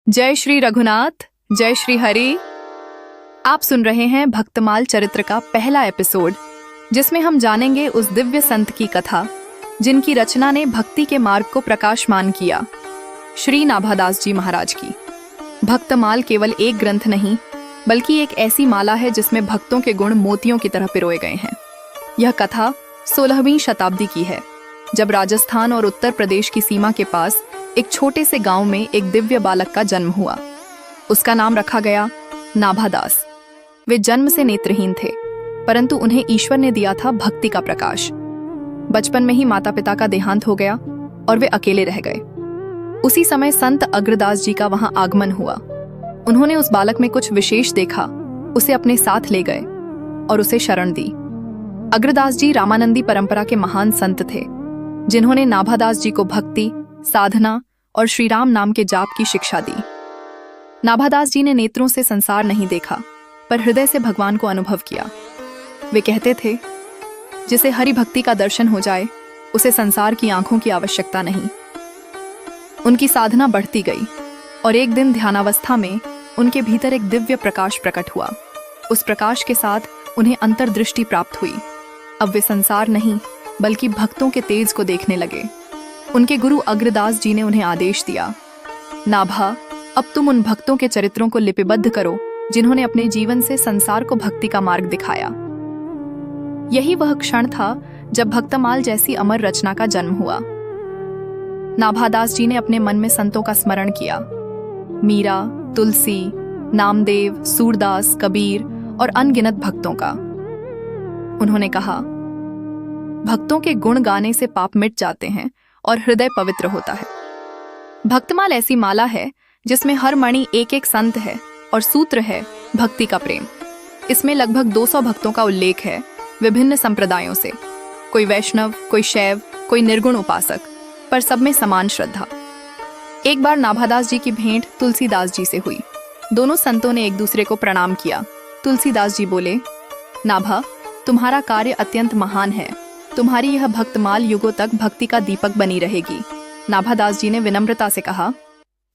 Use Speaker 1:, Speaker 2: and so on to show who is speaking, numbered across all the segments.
Speaker 1: जय श्री रघुनाथ, जय श्री हरि। आप सुन रहे हैं भक्तमाल चरित्र का पहला एपिसोड, जिसमें हम जानेंगे उस दिव्य संत की कथा जिनकी रचना ने भक्ति के मार्ग को प्रकाशमान किया, श्री नाभादास जी महाराज की। भक्तमाल केवल एक ग्रंथ नहीं, बल्कि एक ऐसी माला है जिसमें भक्तों के गुण मोतियों की तरह पिरोए गए हैं। यह कथा 16वीं शताब्दी की है, जब राजस्थान और उत्तर प्रदेश की सीमा के पास एक छोटे से गांव में एक दिव्य बालक का जन्म हुआ। उसका नाम रखा गया नाभादास। वे जन्म से नेत्रहीन थे, परंतु उन्हें ईश्वर ने दिया था भक्ति का प्रकाश। बचपन में ही माता पिता का देहांत हो गया और वे अकेले रह गए। उसी समय संत अग्रदास जी का वहां आगमन हुआ। उन्होंने उस बालक में कुछ विशेष देखा, उसे अपने साथ ले गए और उसे शरण दी। अग्रदास जी रामानंदी परंपरा के महान संत थे, जिन्होंने नाभादास जी को भक्ति, साधना और श्री राम नाम के जाप की शिक्षा दी। नाभादास जी ने नेत्रों से संसार नहीं देखा, पर हृदय से भगवान को अनुभव किया। वे कहते थे, जिसे हरि भक्ति का दर्शन हो जाए, उसे संसार की आंखों की आवश्यकता नहीं। उनकी साधना बढ़ती गई और एक दिन ध्यानावस्था में उनके भीतर एक दिव्य प्रकाश प्रकट हुआ। उस प्रकाश के साथ उन्हें अंतर्दृष्टि प्राप्त हुई। अब वे संसार नहीं, बल्कि भक्तों के तेज को देखने लगे। उनके गुरु अग्रदास जी ने उन्हें आदेश दिया, नाभा, अब तुम उन भक्तों के चरित्रों को लिपिबद्ध करो जिन्होंने अपने जीवन से संसार को भक्ति का मार्ग दिखाया। यही वह क्षण था जब भक्तमाल जैसी अमर रचना का जन्म हुआ। नाभादास जी ने अपने मन में संतों का स्मरण किया, मीरा, तुलसी, नामदेव, सूरदास, कबीर और अनगिनत भक्तों का। उन्होंने कहा, भक्तों के गुण गाने से पाप मिट जाते हैं और हृदय पवित्र होता है। भक्तमाल ऐसी माला है जिसमें हर मणि एक एक संत है और सूत्र है भक्ति का प्रेम। इसमें लगभग 200 भक्तों का उल्लेख है, विभिन्न संप्रदायों से। कोई वैष्णव, कोई शैव, कोई निर्गुण उपासक, पर सब में समान श्रद्धा। एक बार नाभादास जी की भेंट तुलसीदास जी से हुई। दोनों संतों ने एक दूसरे को प्रणाम किया। तुलसीदास जी बोले, नाभा, तुम्हारा कार्य अत्यंत महान है। तुम्हारी यह भक्तमाल युगों तक भक्ति का दीपक बनी रहेगी। नाभादास जी ने विनम्रता से कहा,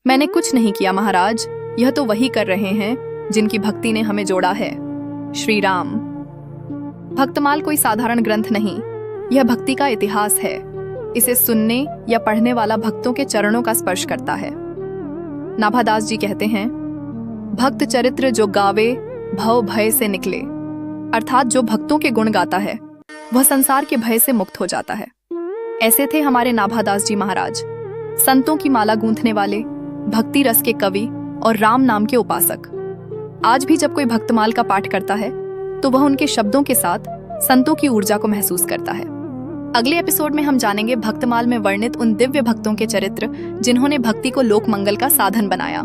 Speaker 1: मैंने कुछ नहीं किया महाराज, यह तो वही कर रहे हैं जिनकी भक्ति ने हमें जोड़ा है, श्री राम। भक्तमाल कोई साधारण ग्रंथ नहीं, यह भक्ति का इतिहास है। इसे सुनने या पढ़ने वाला भक्तों के चरणों का स्पर्श करता है। नाभादास जी कहते हैं, भक्त चरित्र जो गावे भव भय से निकले, अर्थात जो भक्तों के गुण गाता है वह संसार के भय से मुक्त हो जाता है। ऐसे थे हमारे नाभादास जी महाराज, संतों की माला गूंथने वाले, भक्ति रस के कवि और राम नाम के उपासक। आज भी जब कोई भक्तमाल का पाठ करता है तो वह उनके शब्दों के साथ संतों की ऊर्जा को महसूस करता है। अगले एपिसोड में हम जानेंगे भक्तमाल में वर्णित उन दिव्य भक्तों के चरित्र जिन्होंने भक्ति को लोक मंगल का साधन बनाया।